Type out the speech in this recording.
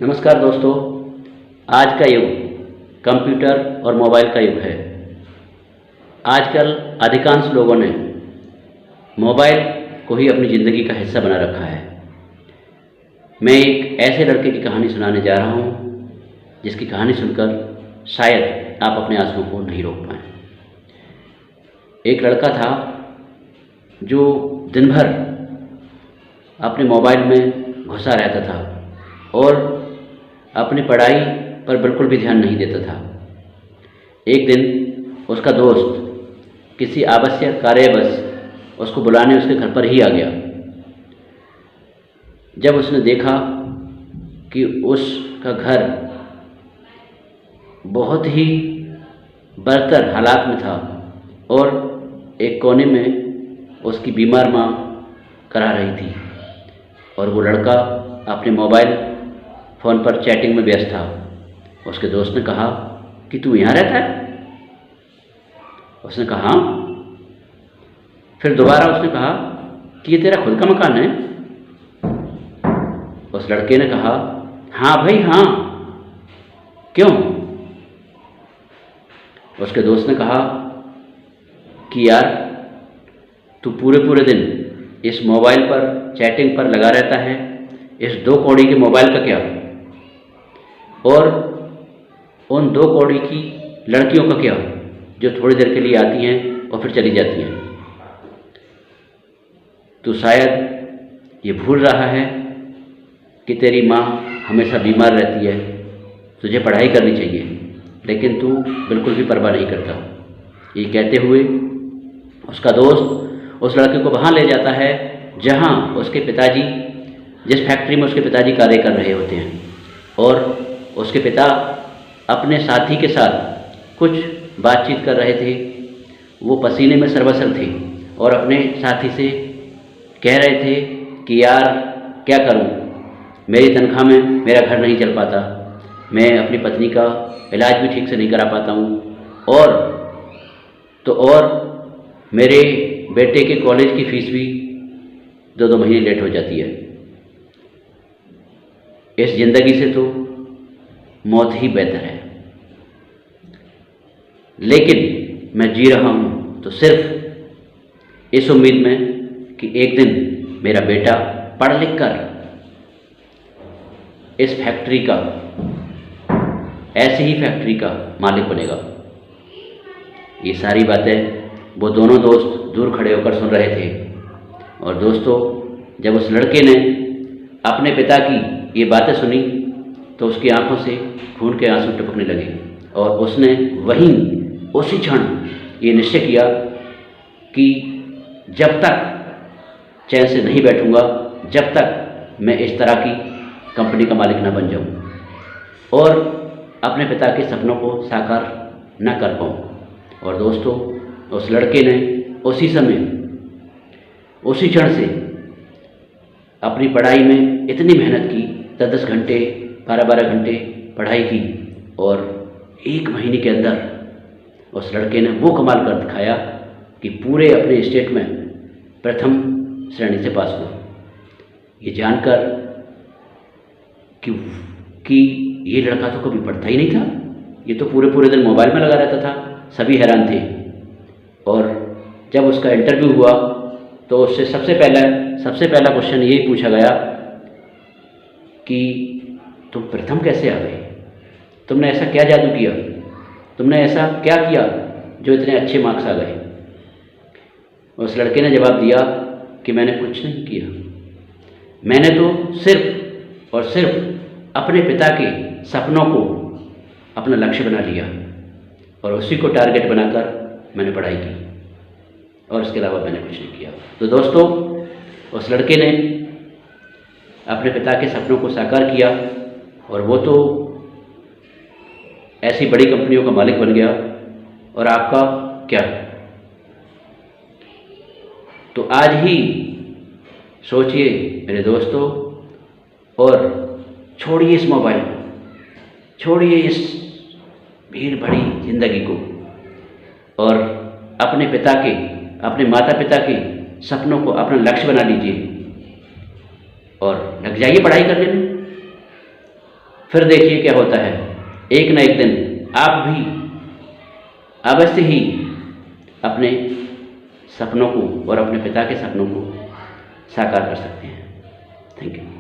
नमस्कार दोस्तों। आज का युग कंप्यूटर और मोबाइल का युग है। आजकल अधिकांश लोगों ने मोबाइल को ही अपनी ज़िंदगी का हिस्सा बना रखा है। मैं एक ऐसे लड़के की कहानी सुनाने जा रहा हूँ जिसकी कहानी सुनकर शायद आप अपने आंसुओं को नहीं रोक पाएँ। एक लड़का था जो दिन भर अपने मोबाइल में घुसा रहता था और अपनी पढ़ाई पर बिल्कुल भी ध्यान नहीं देता था। एक दिन उसका दोस्त किसी आवश्यक कार्यवश उसको बुलाने उसके घर पर ही आ गया। जब उसने देखा कि उसका घर बहुत ही बदतर हालात में था और एक कोने में उसकी बीमार माँ करा रही थी और वो लड़का अपने मोबाइल फ़ोन पर चैटिंग में व्यस्त था। उसके दोस्त ने कहा कि तू यहाँ रहता है? उसने कहा हाँ। फिर दोबारा उसने कहा कि ये तेरा खुद का मकान है? उस लड़के ने कहा हाँ भाई हाँ। क्यों? उसके दोस्त ने कहा कि यार तू पूरे पूरे दिन इस मोबाइल पर चैटिंग पर लगा रहता है, इस 2 कौड़ी के मोबाइल का क्या, और उन 2 कौड़ी की लड़कियों का क्या जो थोड़ी देर के लिए आती हैं और फिर चली जाती हैं। तू शायद ये भूल रहा है कि तेरी माँ हमेशा बीमार रहती है, तुझे पढ़ाई करनी चाहिए, लेकिन तू बिल्कुल भी परवाह नहीं करता। ये कहते हुए उसका दोस्त उस लड़के को वहाँ ले जाता है जहाँ उसके पिताजी, जिस फैक्ट्री में उसके पिताजी कार्य कर रहे होते हैं, और उसके पिता अपने साथी के साथ कुछ बातचीत कर रहे थे। वो पसीने में सरबसर थे और अपने साथी से कह रहे थे कि यार क्या करूं, मेरी तनख्वाह में मेरा घर नहीं चल पाता, मैं अपनी पत्नी का इलाज भी ठीक से नहीं करा पाता हूं, और मेरे बेटे के कॉलेज की फ़ीस भी 2-2 महीने लेट हो जाती है। इस ज़िंदगी से तो मौत ही बेहतर है, लेकिन मैं जी रहा हूँ तो सिर्फ इस उम्मीद में कि एक दिन मेरा बेटा पढ़ लिख कर इस फैक्ट्री का, ऐसी ही फैक्ट्री का मालिक बनेगा। ये सारी बातें वो दोनों दोस्त दूर खड़े होकर सुन रहे थे। और दोस्तों, जब उस लड़के ने अपने पिता की ये बातें सुनी तो उसकी आंखों से खून के आंसू टपकने लगे और उसने वहीं उसी क्षण ये निश्चय किया कि जब तक चैन से नहीं बैठूंगा, जब तक मैं इस तरह की कंपनी का मालिक न बन जाऊं और अपने पिता के सपनों को साकार न कर पाऊं। और दोस्तों, उस लड़के ने उसी समय, उसी क्षण से अपनी पढ़ाई में इतनी मेहनत की, 10-10 घंटे, 12-12 घंटे पढ़ाई की, और 1 महीने के अंदर उस लड़के ने वो कमाल कर दिखाया कि पूरे अपने स्टेट में प्रथम श्रेणी से पास हुआ। ये जानकर कि ये लड़का तो कभी पढ़ता ही नहीं था, ये तो पूरे पूरे दिन मोबाइल में लगा रहता था, सभी हैरान थे। और जब उसका इंटरव्यू हुआ तो उससे सबसे पहला क्वेश्चन यही पूछा गया कि तुम प्रथम कैसे आ गए, तुमने ऐसा क्या जादू किया, तुमने ऐसा क्या किया जो इतने अच्छे मार्क्स आ गए। उस लड़के ने जवाब दिया कि मैंने कुछ नहीं किया, मैंने तो सिर्फ और सिर्फ अपने पिता के सपनों को अपना लक्ष्य बना लिया और उसी को टारगेट बनाकर मैंने पढ़ाई की, और इसके अलावा मैंने कुछ नहीं किया। तो दोस्तों, उस लड़के ने अपने पिता के सपनों को साकार किया और वो तो ऐसी बड़ी कंपनियों का मालिक बन गया। और आपका क्या? तो आज ही सोचिए मेरे दोस्तों, और छोड़िए इस मोबाइल को, छोड़िए इस भीड़ भरी जिंदगी को, और अपने माता पिता के सपनों को अपना लक्ष्य बना लीजिए और लग जाइए पढ़ाई करने में। फिर देखिए क्या होता है। एक न एक दिन आप भी अवश्य ही अपने सपनों को और अपने पिता के सपनों को साकार कर सकते हैं। Thank you.